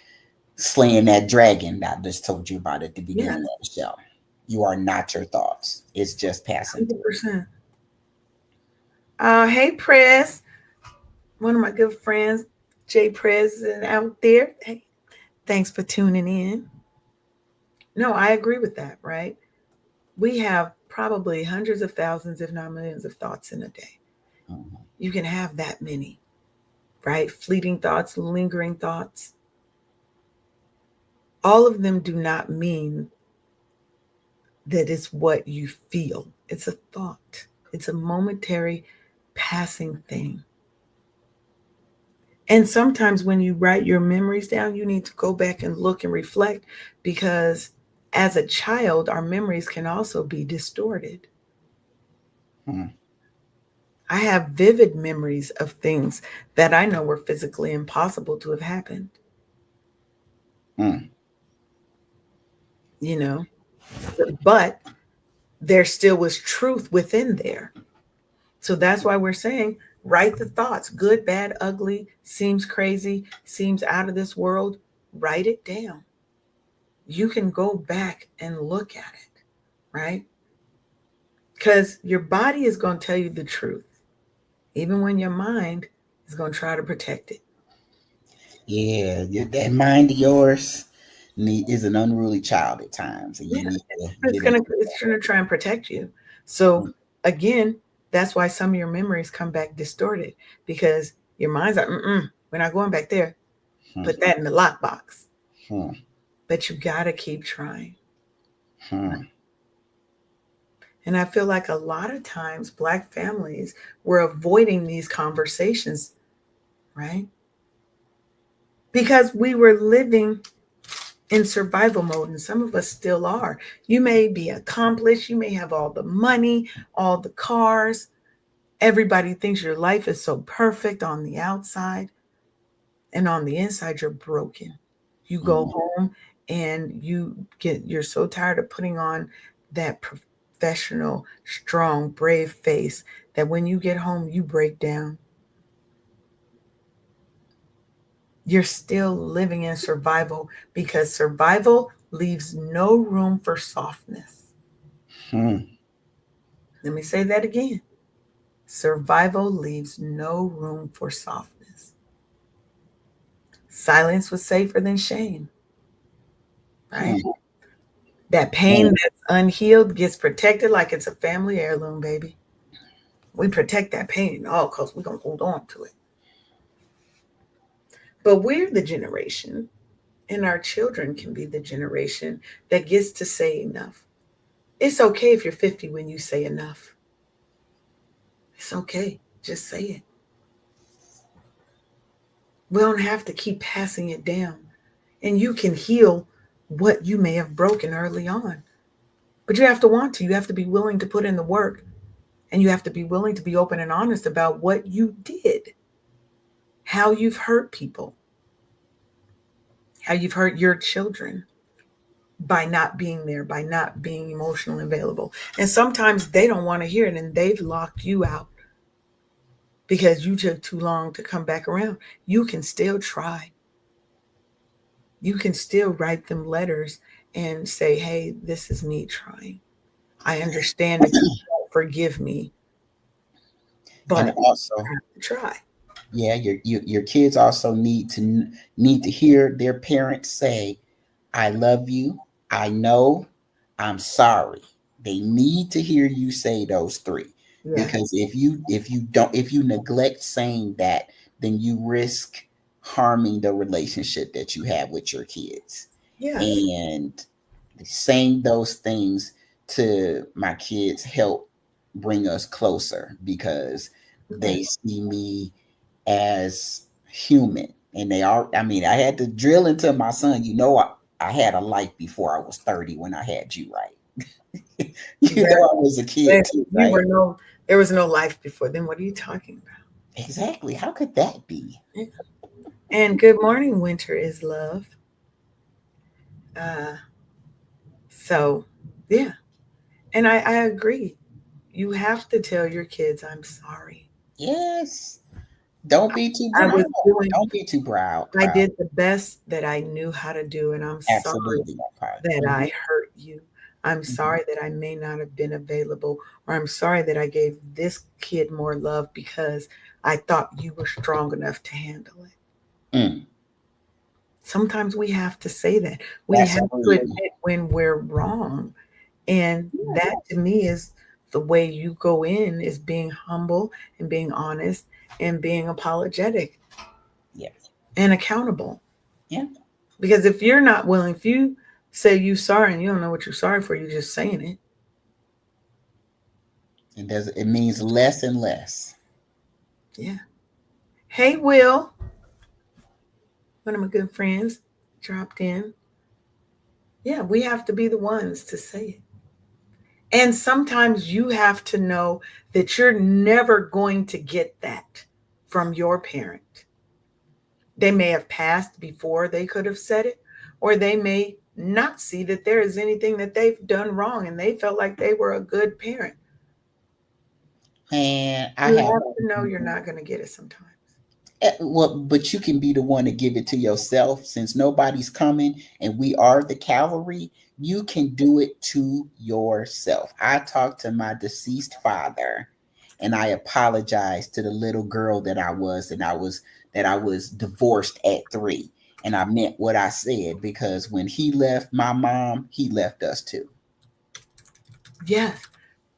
slaying that dragon that I just told you about at the beginning of the show. You are not your thoughts. It's just passing 100%. Hey, Prez, one of my good friends, Jay Prez, is out there. Hey, thanks for tuning in. No, I agree with that, right? We have probably hundreds of thousands, if not millions, of thoughts in a day. through. Mhm. You can have that many, right? Fleeting thoughts, lingering thoughts. All of them do not mean that it's what you feel. It's a thought, it's a momentary passing thing. And sometimes when you write your memories down, you need to go back and look and reflect because as a child, our memories can also be distorted. Hmm. I have vivid memories of things that I know were physically impossible to have happened, Hmm. you know, but there still was truth within there. So that's why we're saying write the thoughts, good, bad, ugly, seems crazy, seems out of this world. Write it down. You can go back and look at it, right? Because your body is going to tell you the truth, even when your mind is going to try to protect it. Yeah, that mind of yours is an unruly child at times, and Yeah, you need to it's get into gonna it's gonna try and protect you. So that. again, that's why some of your memories come back distorted because your mind's like, we're not going back there. Hmm. Put that in the lockbox. Hmm. But you gotta keep trying. Hmm. And I feel like a lot of times Black families were avoiding these conversations, right? Because we were living in survival mode, and some of us still are. You may be accomplished, you may have all the money, all the cars. Everybody thinks your life is so perfect on the outside, and on the inside, you're broken. You go Hmm. home and you're so tired of putting on that professional, strong, brave face that when you get home, you break down. You're still living in survival because survival leaves no room for softness. Hmm. Let me say that again. Survival leaves no room for softness. Silence was safer than shame, right? Hmm. That pain Hmm. that's unhealed gets protected like it's a family heirloom, baby. We protect that pain all because we're going to hold on to it. But we're the generation, and our children can be the generation that gets to say enough. It's okay if you're 50 when you say enough. It's okay. Just say it. We don't have to keep passing it down. And you can heal what you may have broken early on. But you have to want to. You have to be willing to put in the work. And you have to be willing to be open and honest about what you did, how you've hurt people, how you've hurt your children by not being there, by not being emotionally available. And sometimes they don't want to hear it and they've locked you out because you took too long to come back around. You can still try. You can still write them letters and say, hey, this is me trying. I understand if you don't forgive me, And but also, I have to try. yeah, your kids also need to hear their parents say, "I love you. I know. I'm sorry." They need to hear you say those three, Yeah. because if you neglect saying that, then you risk harming the relationship that you have with your kids. Yes. And saying those things to my kids help bring us closer, because Yeah. they see me as human. And they are, I mean, I had to drill into my son, I had a life before I was 30 when I had you, right? Yeah. I was a kid But too, you right? were no, there was no life before then. What are you talking Exactly. How could that be? about? And good morning, winter is love. Uh, so, yeah. And I agree. You have to tell your kids, I'm sorry. Yes. Don't be too I proud. was doing, Don't be too I proud. did the best that I knew how to do, and I'm sorry Absolutely not proud. that I hurt you. I'm Mhm. sorry that I may not have been available, or I'm sorry that I gave this kid more love because I thought you were strong enough to handle it. Mm, Sometimes we have to say that. We have to absolutely. admit when we're wrong. And that to me is the way you go in is being humble and being honest and being apologetic Yeah. and accountable. Yeah. Because if you're not willing, if you say you sorry and you don't know what you're sorry for, you're just saying it. It means less and less. Yeah. Hey, Will, one of my good friends, dropped in. Yeah, we have to be the ones to say it. And sometimes you have to know that you're never going to get that from your parent. They may have passed before they could have said it, or they may not see that there is anything that they've done wrong and they felt like they were a good parent. And I You have have to know you're not going to get it sometimes. well, but you can be the one to give it to yourself, since nobody's coming and we are the cavalry. You can do it to yourself. I talked to my deceased father and I apologized to the little girl that I was divorced at 3. And I meant what I said, because when he left my mom, he left us too. Yes,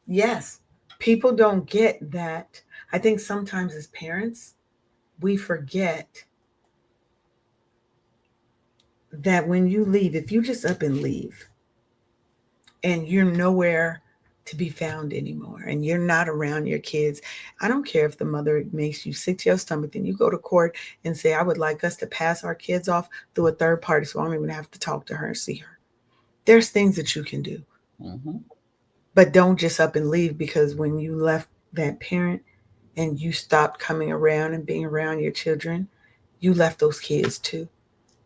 yes. People don't get that. I think sometimes as parents, we forget that when you leave, if you just up and leave and you're nowhere to be found anymore and you're not around your kids, I don't care if the mother makes you sick to your stomach, then you go to court and say, I would like us to pass our kids off through a third party so I don't even have to talk to her and see her. There's things that you can do, Hmm. but don't just up and leave, because when you left that parent and you stopped coming around and being around your children, you left those kids too.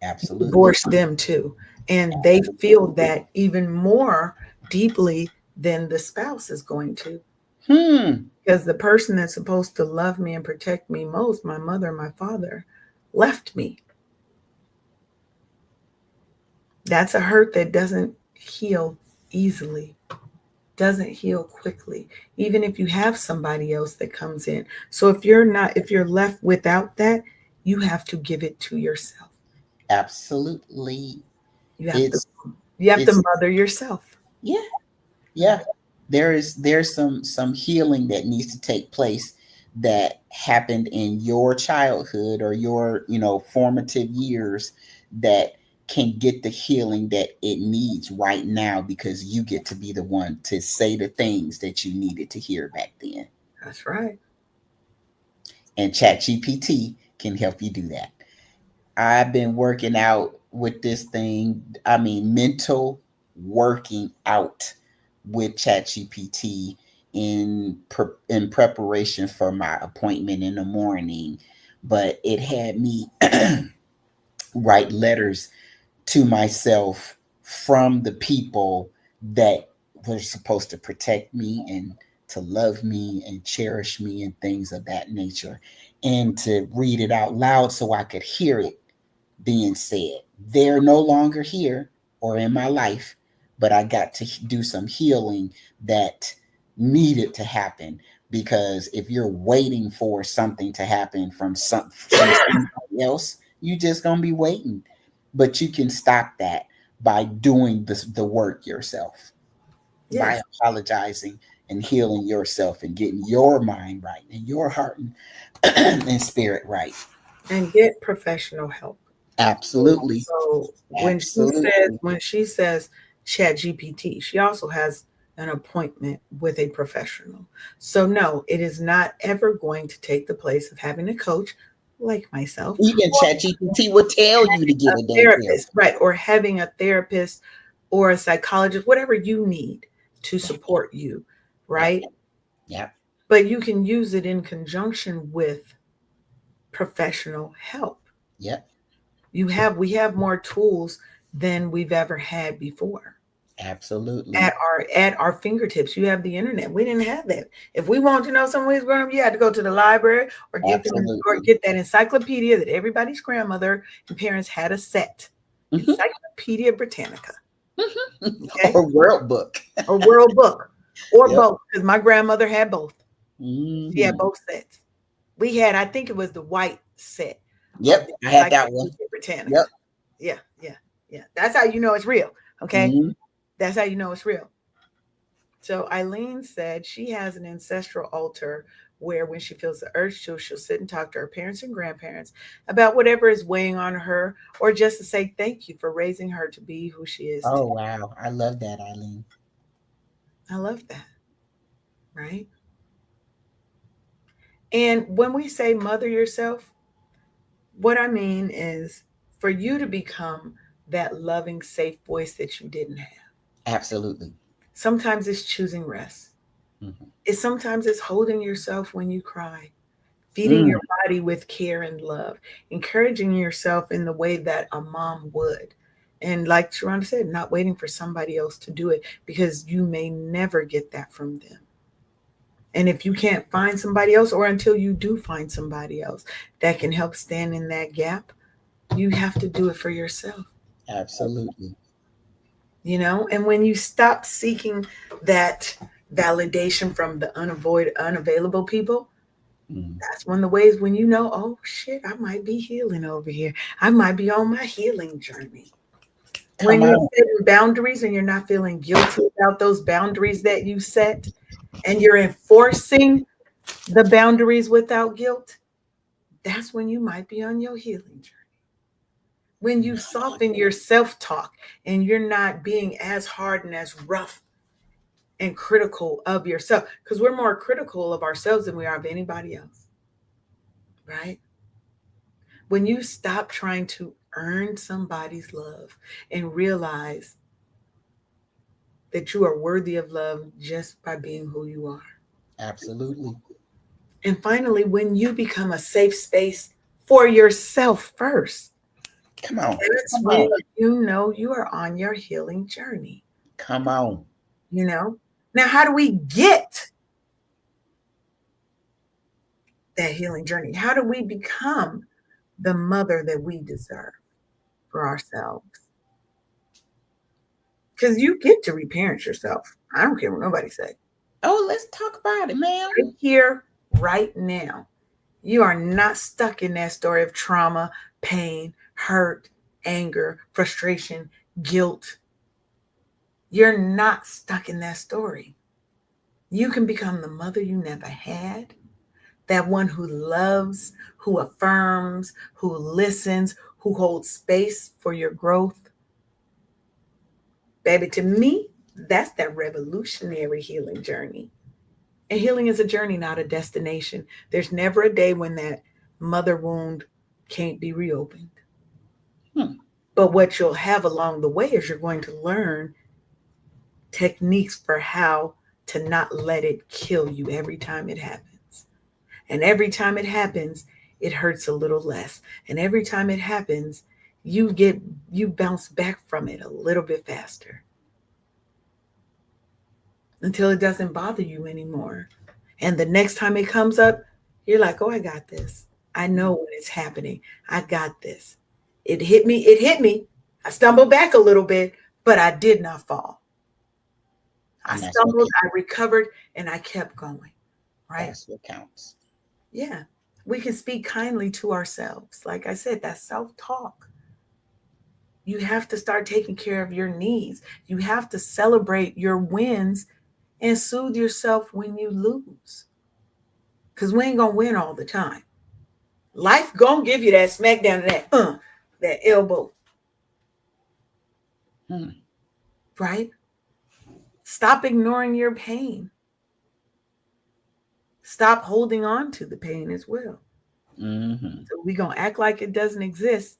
You Absolutely. divorced them too. And they feel that even more deeply than the spouse is going to. Hmm. Because the person that's supposed to love me and protect me most, my mother, my father, left me. That's a hurt that doesn't heal easily, doesn't heal quickly, even if you have somebody else that comes in. So if you're left without that, you have to give it to yourself. Absolutely. You have to It's you have to it's mother yourself. yeah, yeah. There's some healing that needs to take place, that happened in your childhood or your, formative years, that can get the healing that it needs right now, because you get to be the one to say the things that you needed to hear back then. That's right. And ChatGPT can help you do that. I've been working out with this thing. I mean, mental working out with ChatGPT in preparation for my appointment in the morning. But it had me write letters to myself from the people that were supposed to protect me and to love me and cherish me and things of that nature, and to read it out loud so I could hear it being said. They're no longer here or in my life, but I got to do some healing that needed to happen. Because if you're waiting for something to happen from somebody else, you just gonna be waiting. But you can stop that by doing the work yourself, by Yes. apologizing and healing yourself and getting your mind right and your heart and spirit right. And get professional help. Absolutely. So Absolutely. when she says chat GPT, she also has an appointment with a professional. So no, it is not ever going to take the place of having a coach like myself, Even ChatGPT will tell you to get a a daycare. therapist, right? Or having a therapist or a psychologist, whatever you need to support you, Yep. right? Yep. But you can use it in conjunction with professional help. Yep. We have more tools than we've ever had before Absolutely. at our fingertips. You have the internet. We didn't have that. If we want to know somebody's growing up, you had to go to the library or Absolutely. get that encyclopedia that everybody's grandmother and parents had a set. Mhm. Encyclopedia Britannica. Okay. Or World Book. Or World Book. Or Yep. both. Because my grandmother had both. She had Mhm. both sets. We had, I think it was the white set of Yep. the I had that one. Encyclopedia Britannica. Yep. Yeah, yeah, yeah. That's how you know it's real. Okay. Mhm. That's how you know it's real. So Eileen said she has an ancestral altar where when she feels the urge to, she'll sit and talk to her parents and grandparents about whatever is weighing on her, or just to say thank you for raising her to be who she is Oh today. wow. I love that, Eileen. I love that, right? And when we say mother yourself, what I mean is for you to become that loving, safe voice that you didn't have. Absolutely. Sometimes it's choosing rest. Mhm. Sometimes it's holding yourself when you cry, feeding Mm. your body with care and love, encouraging yourself in the way that a mom would. And like Sharonda said, not waiting for somebody else to do it because you may never get that from them. And if you can't find somebody else, or until you do find somebody else that can help stand in that gap, you have to do it for yourself. Absolutely. And when you stop seeking that validation from the unavailable people, Mm. that's one of the ways when you know, oh shit, I might be healing over here. I might be on my healing journey. When Come you're on. setting boundaries and you're not feeling guilty about those boundaries that you set, and you're enforcing the boundaries without guilt, that's when you might be on your healing journey. When you soften your self talk and you're not being as hard and as rough and critical of yourself, because we're more critical of ourselves than we are of anybody else, right? When you stop trying to earn somebody's love and realize that you are worthy of love just by being who you are. Absolutely. And finally, when you become a safe space for yourself first, Come on. that's Come when on. you know you are on your healing journey. Come on. You know? Now, how do we get that healing journey? How do we become the mother that we deserve for ourselves? Because you get to reparent yourself. I don't care what nobody says. Oh, let's talk about it, ma'am. Right here, right now. You are not stuck in that story of trauma, pain, hurt, anger, frustration, guilt. You're not stuck in that story. You can become the mother you never had, that one who loves, who affirms, who listens, who holds space for your growth. Baby, to me, that's that revolutionary healing journey. And healing is a journey, not a destination. There's never a day when that mother wound can't be reopened. Hmm. But what you'll have along the way is you're going to learn techniques for how to not let it kill you every time it happens. And every time it happens, it hurts a little less. And every time it happens, you bounce back from it a little bit faster until it doesn't bother you anymore. And the next time it comes up, you're like, oh, I got this. I know when it's happening. I got this. It hit me. It hit me. I stumbled back a little bit, but I did not fall. I And that's what stumbled, I recovered, and I kept going. right? That's what counts. Yeah. We can speak kindly to ourselves. Like I said, that's self talk. You have to start taking care of your needs. You have to celebrate your wins and soothe yourself when you lose. Because we ain't going to win all the time. Life going to give you that smack down, that elbow, Hmm. right? Stop ignoring your pain. Stop holding on to the pain as well. Mm-hmm. So we going to act like it doesn't exist.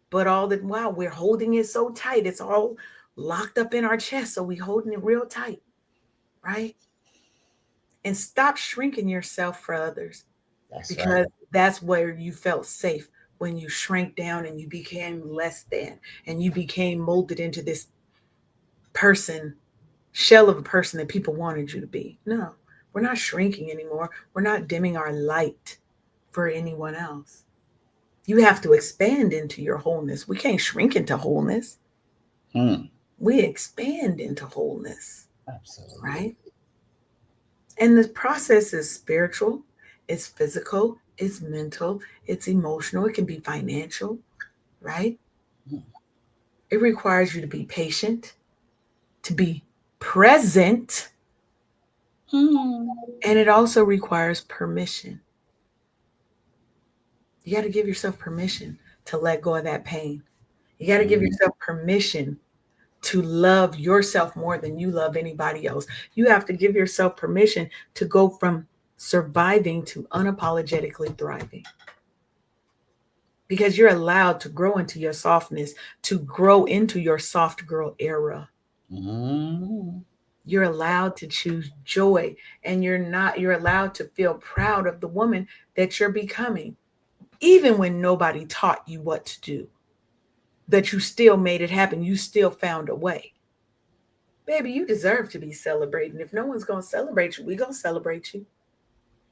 But all the while, we're holding it so tight. It's all locked up in our chest. So we holding it real tight, right? And stop shrinking yourself for others, That's right. because that's where you felt safe, when you shrank down and you became less than, and you became molded into this person, shell of a person that people wanted you to be. No, we're not shrinking anymore. We're not dimming our light for anyone else. You have to expand into your wholeness. We can't shrink into wholeness. Hmm. We expand into wholeness, Absolutely. right? And the process is spiritual, it's physical, it's mental, it's emotional, it can be financial, right? Hmm. It requires you to be patient, to be present, Hmm. and it also requires permission. You got to give yourself permission to let go of that pain. You got to give Hmm. yourself permission to love yourself more than you love anybody else. You have to give yourself permission to go from surviving to unapologetically thriving, because you're allowed to grow into your softness, to grow into your soft girl era. Hmm. You're allowed to choose joy, and you're allowed to feel proud of the woman that you're becoming, even when nobody taught you what to do, that you still made it happen. You still found a way. Baby, you deserve to be celebrated. If no one's going to celebrate you, we're going to celebrate you.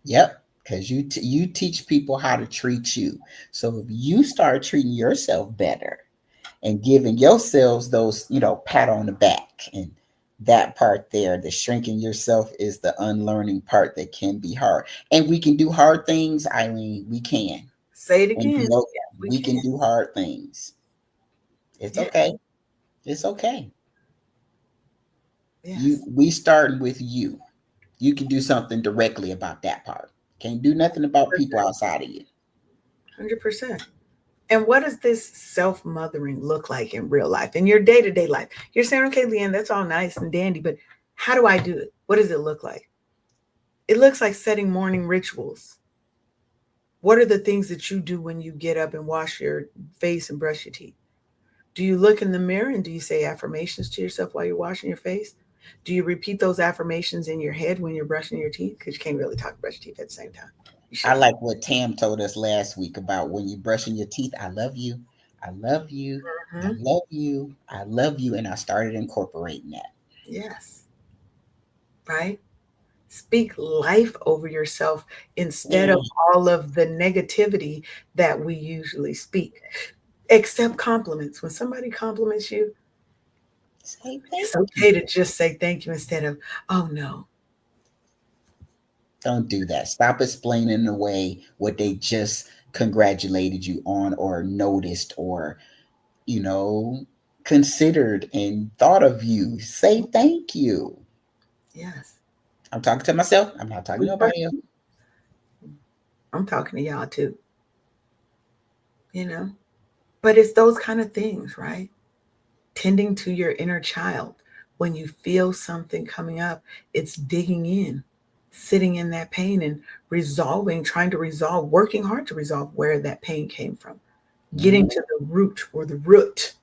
Yep. Because you teach people how to treat you. So if you start treating yourself better and giving yourselves those, pat on the back, and that part there, the shrinking yourself is the unlearning part that can be hard. And we can do hard things, Eileen. We can. Say it And again. Yes, we we can. can do hard things. It's Yeah. okay. It's okay. Yes. We start with you. You can do something directly about that part. Can't do nothing about people 100%. outside of you. 100%. And what does this self mothering look like in real life, in your day to day life? You're saying, okay, Leanne, that's all nice and dandy, but how do I do it? What does it look like? It looks like setting morning rituals. What are the things that you do when you get up and wash your face and brush your teeth? Do you look in the mirror and do you say affirmations to yourself while you're washing your face? Do you repeat those affirmations in your head when you're brushing your teeth? Because you can't really talk and brush your teeth at the same time. You I shouldn't. like what Tam told us last week about when you're brushing your teeth. I love you. I love you. I Mhm. love you. I love you. And I started incorporating that. Yes. Right? Speak life over yourself instead of Mm. all of the negativity that we usually speak. Accept compliments. When somebody compliments you, Say it's thank you. okay to just say thank you instead of, oh no. Don't do that. Stop explaining away what they just congratulated you on or noticed or, you know, considered and thought of you. Say thank you. Yes. I'm talking to myself. I'm not talking We to nobody else. I'm talking to y'all too, you know? But it's those kind of things, right? Tending to your inner child. When you feel something coming up, it's digging in, sitting in that pain and resolving, trying to resolve, working hard to resolve where that pain came from, getting Mhm. to the root or the root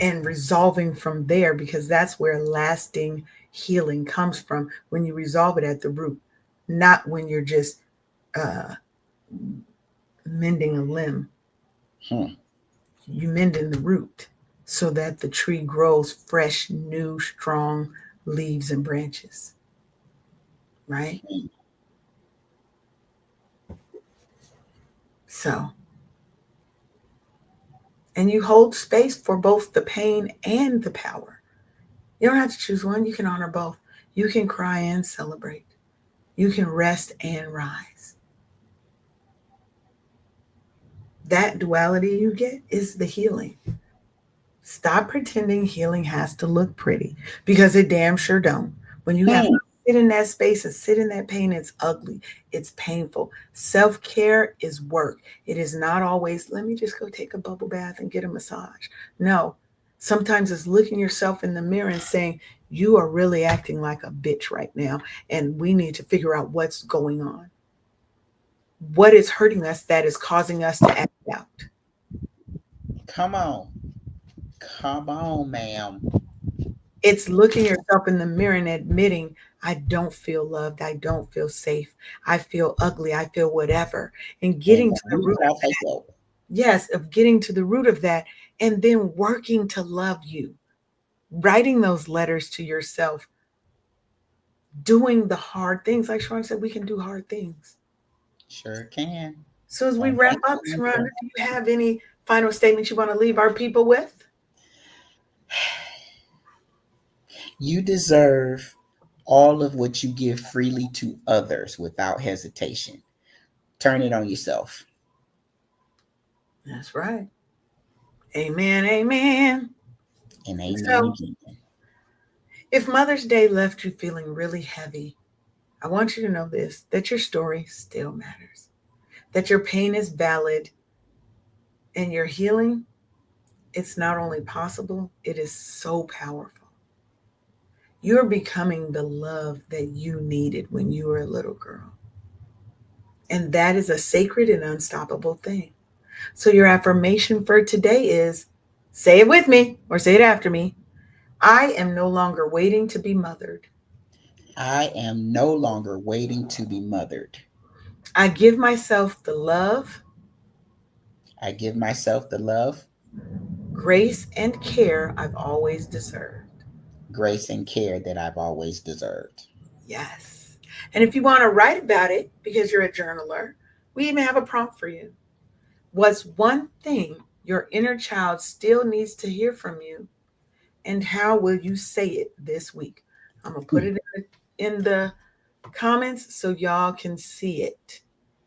and resolving from there, because that's where lasting healing comes from, when you resolve it at the root, not when you're just uh, mending a limb. Hmm. You mending the root so that the tree grows fresh, new, strong leaves and branches, right? So, and you hold space for both the pain and the power. You don't have to choose one, you can honor both. You can cry and celebrate. You can rest and rise. That duality you get is the healing. Stop pretending healing has to look pretty because it damn sure don't. When you have to sit in that space and sit in that pain, it's ugly. It's painful. Self-care is work. It is not always, let me just go take a bubble bath and get a massage. No. Sometimes it's looking yourself in the mirror and saying, you are really acting like a bitch right now, and we need to figure out what's going on. What is hurting us that is causing us to act out? Come on. Come on, ma'am. It's looking yourself in the mirror and admitting, I don't feel loved. I don't feel safe. I feel ugly. I feel whatever. And getting to the root of that. Yes, of getting to the root of that and then working to love you. Writing those letters to yourself. Doing the hard things. Like Sharon said, we can do hard things. Sure can. So as we wrap up, Sharon, do you have any final statements you want to leave our people with? You deserve all of what you give freely to others without hesitation. Turn it on yourself. That's right. Amen, amen. And amen again. If Mother's Day left you feeling really heavy, I want you to know this, that your story still matters, that your pain is valid, and your healing, it's not only possible, it is so powerful. You're becoming the love that you needed when you were a little girl. And that is a sacred and unstoppable thing. So your affirmation for today is, say it with me or say it after me. I am no longer waiting to be mothered. I am no longer waiting to be mothered. I give myself the love. I give myself the love, Grace and care I've always deserved. Grace and care that I've always deserved. Yes. And if you want to write about it because you're a journaler, we even have a prompt for you. What's one thing your inner child still needs to hear from you? And how will you say it this week? I'm going to put it in the comments so y'all can see it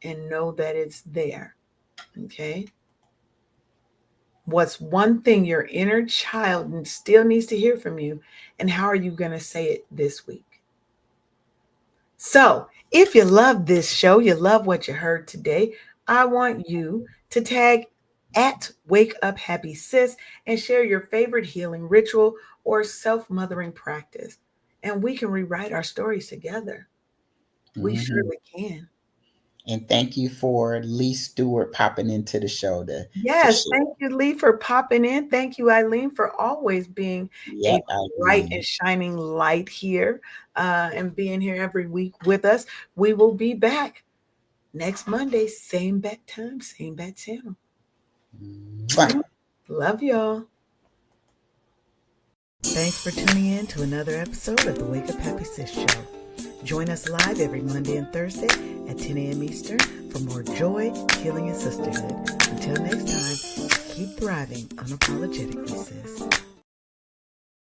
and know that it's there. Okay. What's one thing your inner child still needs to hear from you? And how are you going to say it this week? So if you love this show, you love what you heard today, I want you to tag at Wake Up Happy Sis and share your favorite healing ritual or self-mothering practice. And we can rewrite our stories together. We surely can. And thank you for Lee Stewart popping into the show. Yes, thank you, Lee, for popping in. Thank you, Eileen, for always being a bright and shining light here and being here every week with us. We will be back next Monday, same bat time, same bat channel. Love y'all. Thanks for tuning in to another episode of the Wake Up Happy Sis Show. Join us live every Monday and Thursday at 10 a.m. Eastern for more joy, healing, and sisterhood. Until next time, keep thriving unapologetically, sis.